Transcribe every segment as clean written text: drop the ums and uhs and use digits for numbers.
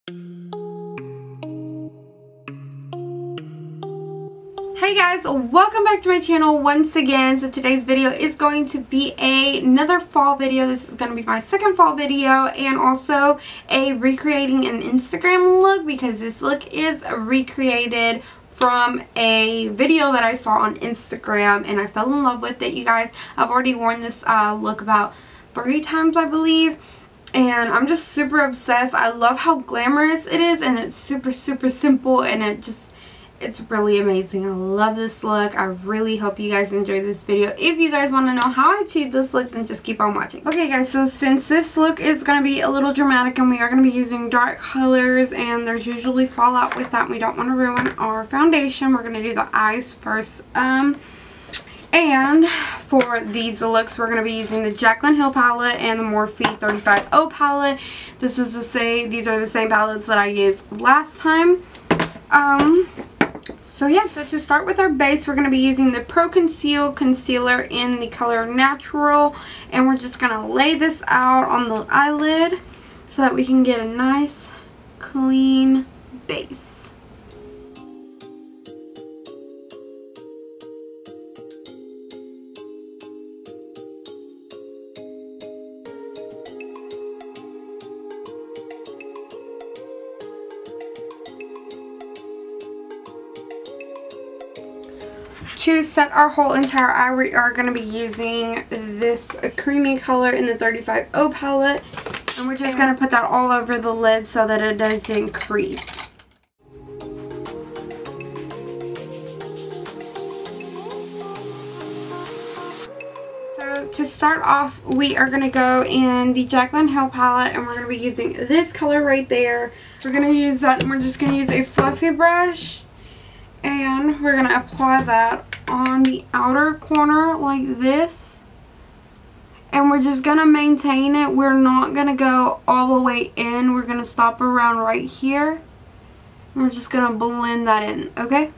Hey guys, welcome back to my channel once again. So today's video is going to be another fall video. This is going to be my second fall video and also a recreating an Instagram look, because this look is recreated from a video that I saw on Instagram and I fell in love with it, you guys. I've already worn this look about 3 times, I believe. And I'm just super obsessed. I love how glamorous it is, and it's super simple, and it's really amazing. I love this look. I really hope you guys enjoy this video. If you guys want to know how I achieved this look, then just keep on watching. Okay guys, so since this look is going to be a little dramatic and we are going to be using dark colors, and there's usually fallout with that, we don't want to ruin our foundation. We're going to do the eyes first. And for these looks, we're going to be using the Jaclyn Hill palette and the Morphe 35O palette. This is to say, these are the same palettes that I used last time. So yeah, so to start with our base, we're going to be using the Pro Conceal Concealer in the color Natural. And we're just going to lay this out on the eyelid so that we can get a nice, clean base. To set our whole entire eye, we are going to be using this creamy color in the 35O palette. And we're just going to put that all over the lid so that it doesn't crease. So to start off, we are going to go in the Jaclyn Hill palette, and we're going to be using this color right there. We're going to use that, and we're just going to use a fluffy brush. And we're going to apply that on the outer corner like this. And we're just going to maintain it. We're not going to go all the way in. We're going to stop around right here. And we're just going to blend that in, okay?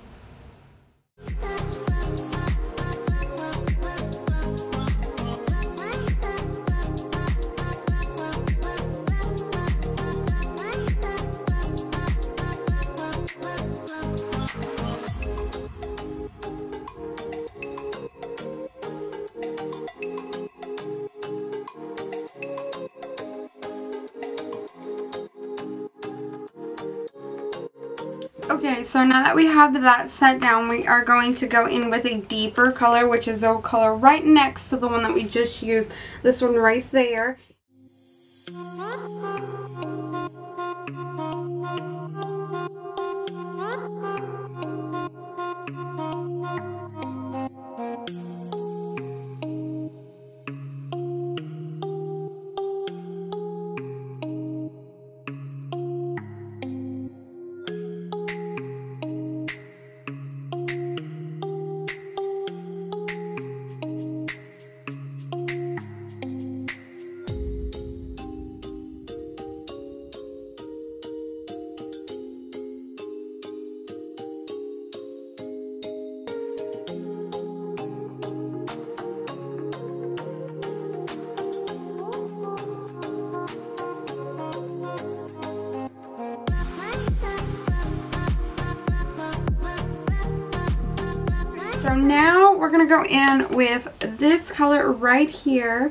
Okay, so now that we have that set down, we are going to go in with a deeper color, which is the color right next to the one that we just used. This one right there. So now we're going to go in with this color right here.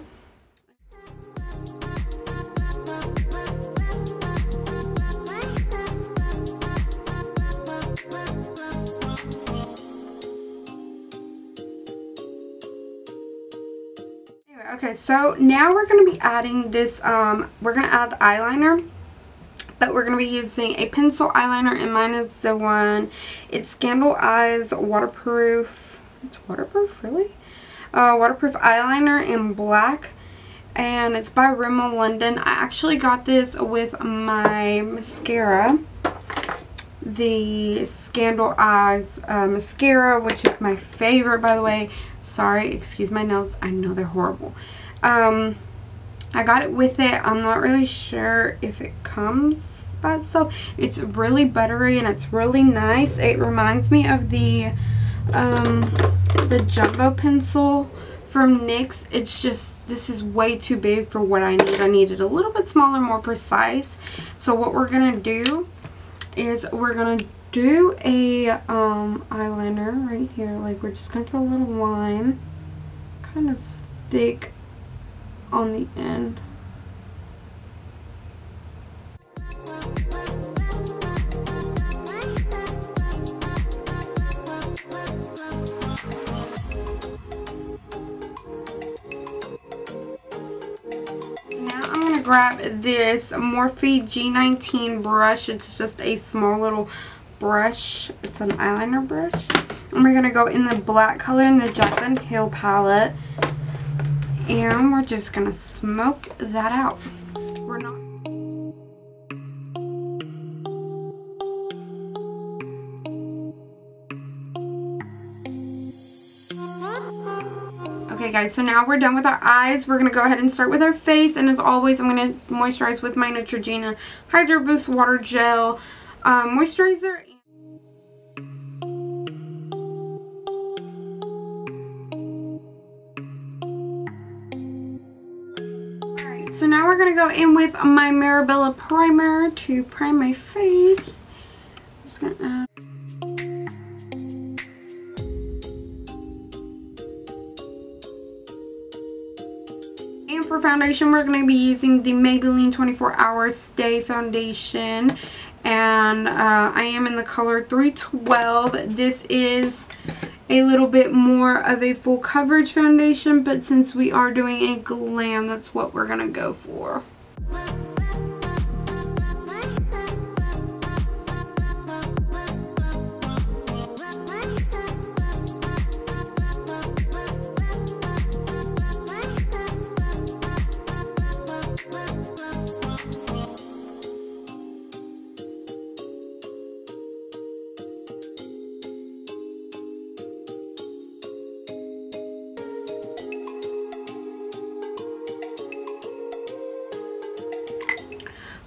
Anyway, okay, so now we're going to be adding this, we're going to add eyeliner. But we're going to be using a pencil eyeliner, and mine is the one, it's Scandal Eyes Waterproof. It's waterproof, really? Waterproof eyeliner in black. And it's by Rimmel London. I actually got this with my mascara. The Scandal Eyes mascara, which is my favorite, by the way. Sorry, excuse my nails. I know they're horrible. I got it with it. I'm not really sure if it comes by itself. It's really buttery and it's really nice. It reminds me of the jumbo pencil from NYX. It's just, this is way too big for what I need. I need it a little bit smaller, more precise. So what we're going to do is we're going to do a eyeliner right here. Like, we're just going to put a little line, kind of thick on the end. Grab this Morphe G19 brush. It's just a small little brush. It's an eyeliner brush. And we're going to go in the black color in the Jaclyn Hill palette. And we're just going to smoke that out. We're not... Okay guys, so now we're done with our eyes. We're going to go ahead and start with our face. And as always, I'm going to moisturize with my Neutrogena Hydro Boost Water Gel Moisturizer. Alright, so now we're going to go in with my Marabella Primer to prime my face. I'm just going to add... And for foundation, we're going to be using the Maybelline 24 Hour Stay Foundation. And I am in the color 312. This is a little bit more of a full coverage foundation, but since we are doing a glam, that's what we're going to go for.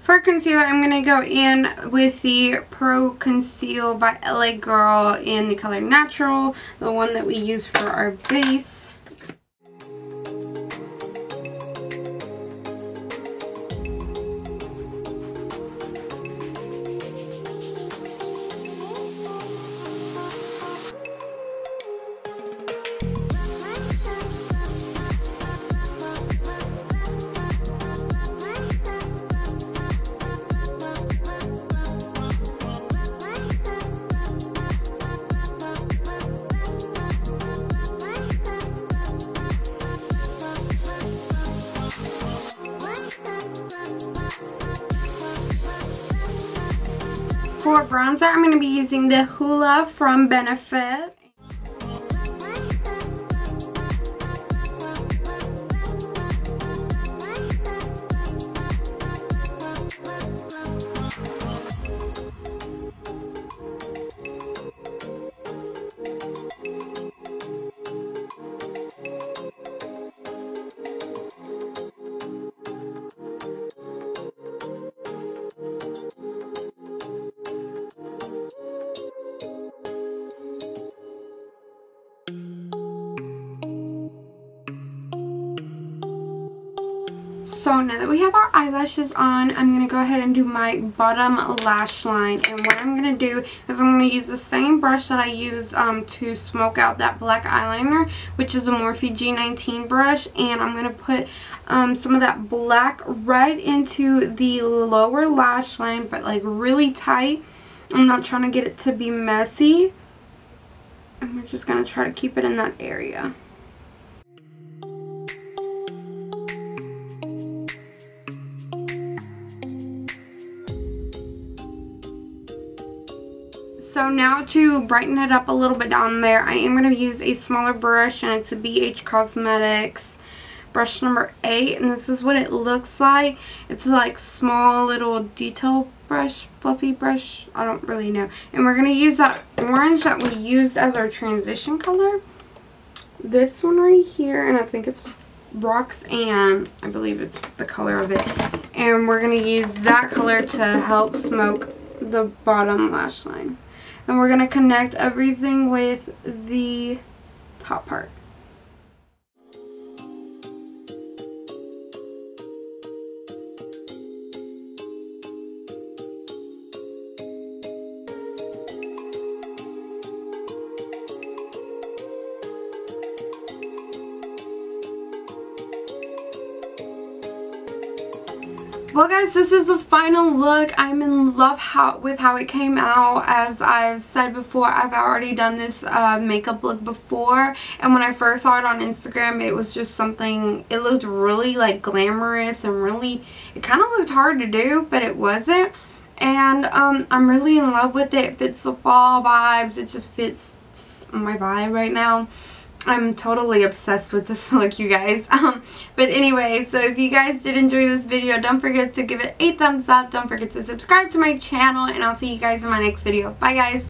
For concealer, I'm going to go in with the Pro Conceal by LA Girl in the color Natural, the one that we use for our base. For bronzer, I'm going to be using the Hoola from Benefit. So now that we have our eyelashes on, I'm going to go ahead and do my bottom lash line. And what I'm going to do is I'm going to use the same brush that I used to smoke out that black eyeliner, which is a Morphe G19 brush. And I'm going to put some of that black right into the lower lash line, but like really tight. I'm not trying to get it to be messy. I'm just going to try to keep it in that area. So now to brighten it up a little bit down there, I am going to use a smaller brush, and it's a BH Cosmetics brush number 8, and this is what it looks like. It's like small little detail brush, fluffy brush, I don't really know. And we're going to use that orange that we used as our transition color. This one right here, and I think it's Roxanne, I believe it's the color of it. And we're going to use that color to help smoke the bottom lash line. And we're going to connect everything with the top part. Well guys, this is the final look. I'm in love with how it came out. As I've said before, I've already done this makeup look before, and when I first saw it on Instagram, it was just something, it looked really like glamorous and really, it kind of looked hard to do, but it wasn't. And I'm really in love with it. It fits the fall vibes. It just fits my vibe right now. I'm totally obsessed with this look, you guys. But anyway, so if you guys did enjoy this video, don't forget to give it a thumbs up. Don't forget to subscribe to my channel, and I'll see you guys in my next video. Bye, guys.